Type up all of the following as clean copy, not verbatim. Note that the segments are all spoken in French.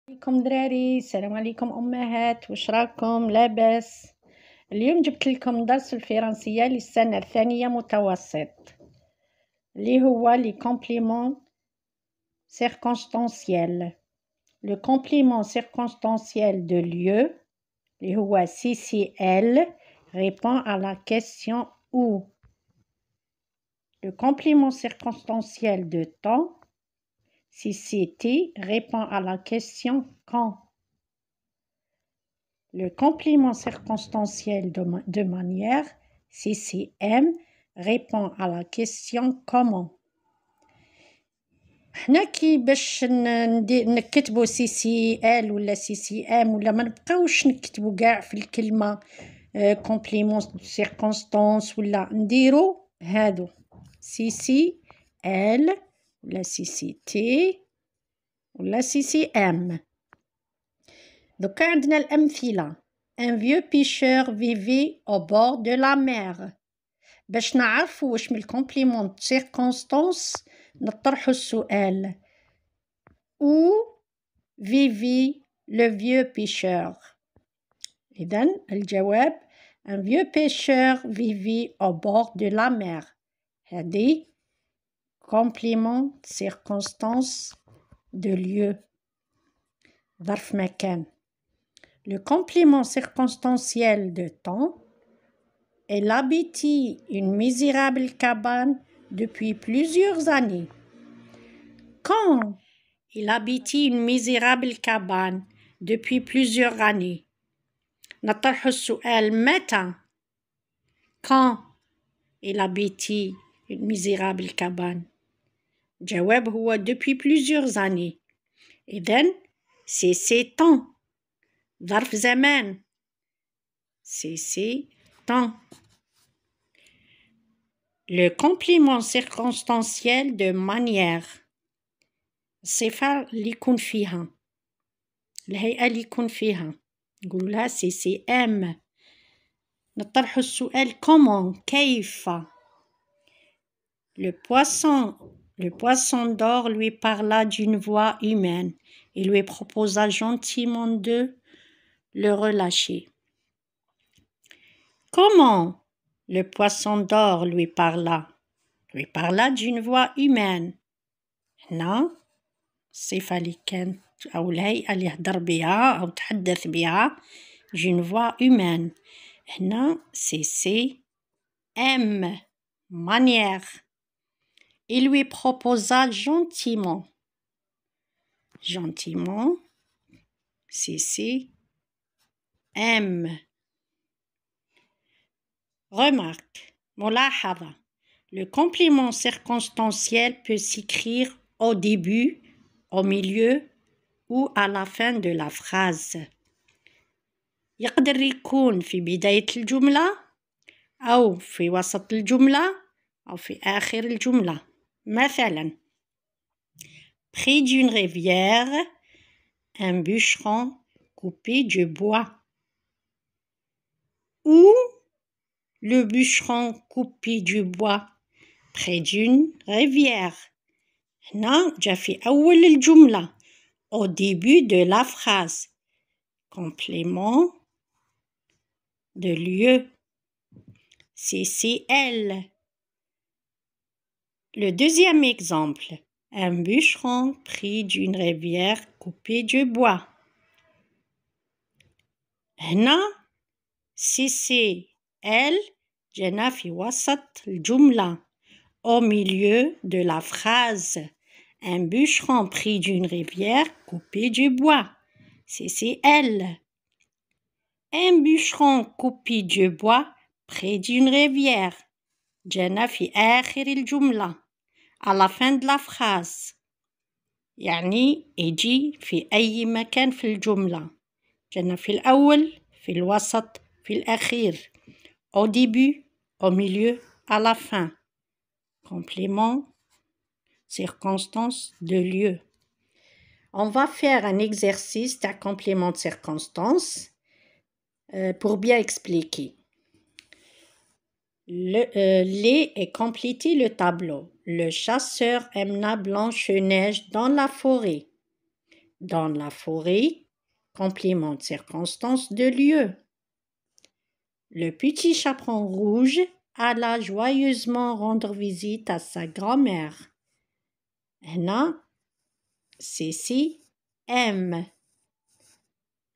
عليكم دراري، السلام عليكم أمهات، واش راكم لاباس؟ اليوم جبت لكم درس الفرنسية للسنة الثانية متوسط اللي هو لي كومبليمون سيركونستانسيال. لو كومبليمون سيركونستانسيال دو lieu اللي هو CCL répond à la question où. Le complément circonstanciel de temps CCT répond à la question quand. Le complément circonstanciel de manière, CCM, répond à la question comment. حنا كي باش نكتبو CCL ولا CCM ولا ما نبقاوش نكتبو كاع في الكلمة complément circonstance ولا نديرو هادو CCL ولا CCT ولا CCM. دوكا عندنا الأمثلة. Un vieux pêcheur vivait au bord de la mer. باش نعرفوا واش من الكومبليمون سيركونستانس نطرحوا السؤال. Où vivait le vieux pêcheur? إذن الجواب Un vieux pêcheur vivait au bord de la mer. هذه complément circonstance de lieu. ظرف مكان. Le complément circonstanciel de temps. Elle habitait une misérable cabane depuis plusieurs années. Quand il habitait une misérable cabane depuis plusieurs années. نطرح السؤال متى. Quand il habitait une misérable cabane. الجواب هو depuis plusieurs années. إذن c'est temps. ظرف زمان. c'est temps. Le complément circonstanciel de manière. الصفة اللي يكون فيها. الهيئة اللي يكون فيها. نقول لها CCM. نطرح السؤال comment كيف. Le poisson d'or lui parla d'une voix humaine et lui proposa gentiment de le relâcher. Comment le poisson d'or lui parla d'une voix humaine. هنا الصفة اللي كانت أو الهيئة اللي هدر بها أو تحدث بها d'une voix humaine. هنا CCM manière. Il lui proposa gentiment CCM. Remarque, ملاحظة. Le complément circonstanciel peut s'écrire au début, au milieu ou à la fin de la phrase. يقدر يكون في بداية الجملة أو في وسط الجملة أو في آخر الجملة. مثلا Près d'une rivière, un bûcheron coupait du bois. Où le bûcheron coupait du bois? Près d'une rivière. هنا جا في أول الجملة au début de la phrase. Complément de lieu. CCL. Le deuxième exemple. Un bûcheron près d'une rivière coupait du bois. هنا CCL جانا في وسط الجملة au milieu de la phrase. Un bûcheron près d'une rivière coupait du bois. CCL. Un bûcheron coupait du bois près d'une rivière. جانا في آخر الجملة à la fin de la phrase. يعني يجي في أي مكان في الجملة. جانا في الأول، في الوسط، في الأخير. Au début, au milieu, à la fin. Complément, circonstance de lieu. On va faire un exercice d'un complément de circonstance pour bien expliquer. Et compléter le tableau. Le chasseur emmena Blanche-Neige dans la forêt. dans la forêt, complément de circonstance de lieu. Le petit chaperon rouge alla joyeusement rendre visite à sa grand-mère. هنا سيسي aime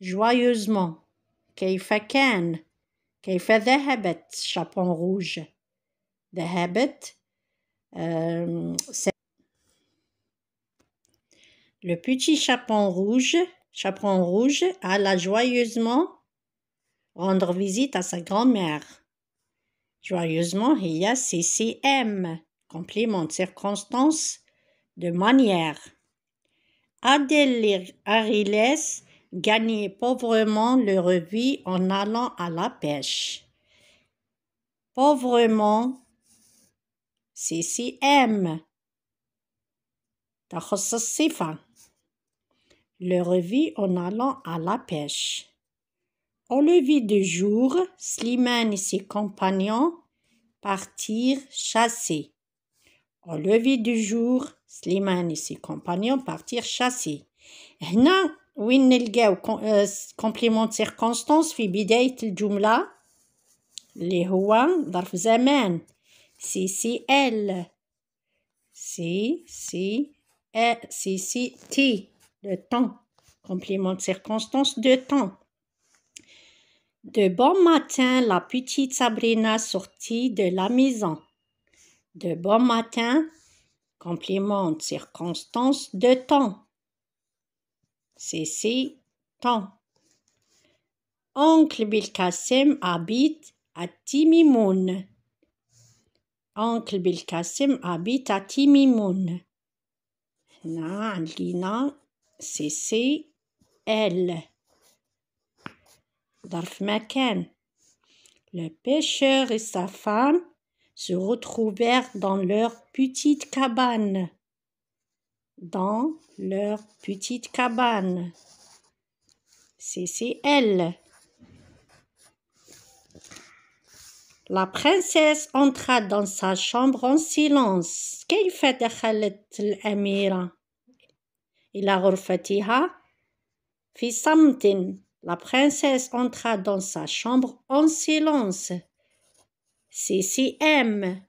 joyeusement. كيف كان؟ كيف ذهبت chaperon rouge؟ ذهبت Le petit chaperon rouge alla joyeusement rendre visite à sa grand-mère. Joyeusement هي CCM complément de circonstance de manière. Adèle Ariles gagnait pauvrement leur vie en allant à la pêche. Pauvrement CCM تخص الصفة. Leur vie en allant à la pêche. Au lever du jour, Slimane et ses compagnons partirent chasser. Au lever du jour, Slimane et ses compagnons partirent chasser. هنا وين نلقاو complément de circonstance في بداية الجملة اللي هو ظرف زمان CCL CCT le temps complément de circonstance de temps. De bon matin, la petite Sabrina sortit de la maison. De bon matin, complément de circonstance de temps. C'est temps. Oncle Belkacem habite à Timimoun. Oncle Belkacem habite à Timimoun. هنا لقينا CCL ظرف مكان. Le pêcheur et sa femme se retrouvèrent dans leur petite cabane. Dans leur petite cabane. CCL. La princesse entra dans sa chambre en silence. كيف دخلت الأميرة إلى غرفتها؟ في صمت. La princesse entra dans sa chambre en silence. CCM.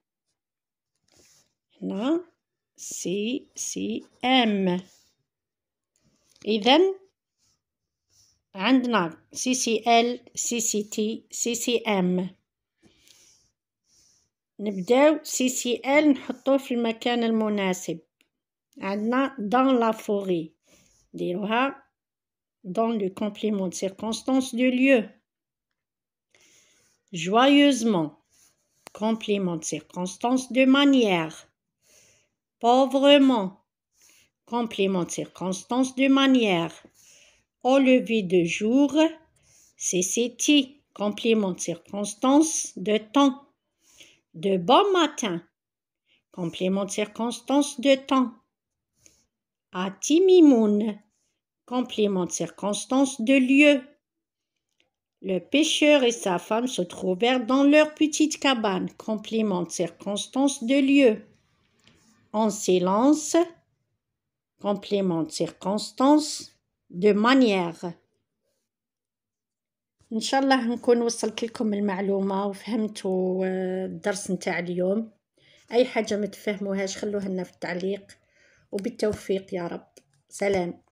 هنا CCM. إذن عندنا CCL CCT CCM. نبداو CCL نحطوه في المكان المناسب. عندنا dans la forêt. نديروها dans le complément de circonstance de lieu. Joyeusement. Complément de circonstance de manière. Pauvrement. Complément de circonstance de manière. Au lever de jour, CCT. Complément de circonstance de temps. De bon matin. Complément de circonstance de temps. À Timimoun. Complément de circonstance de lieu. Le pêcheur et sa femme se trouvèrent dans leur petite cabane. Complément de circonstance de lieu. En silence. Complément de circonstance de manière. إن شاء الله نكون وصلت لكم المعلومة وفهمتوا الدرس نتاع اليوم. أي حاجة ما تفهموهاش خلوها لنا في التعليق وبالتوفيق يا رب. سلام.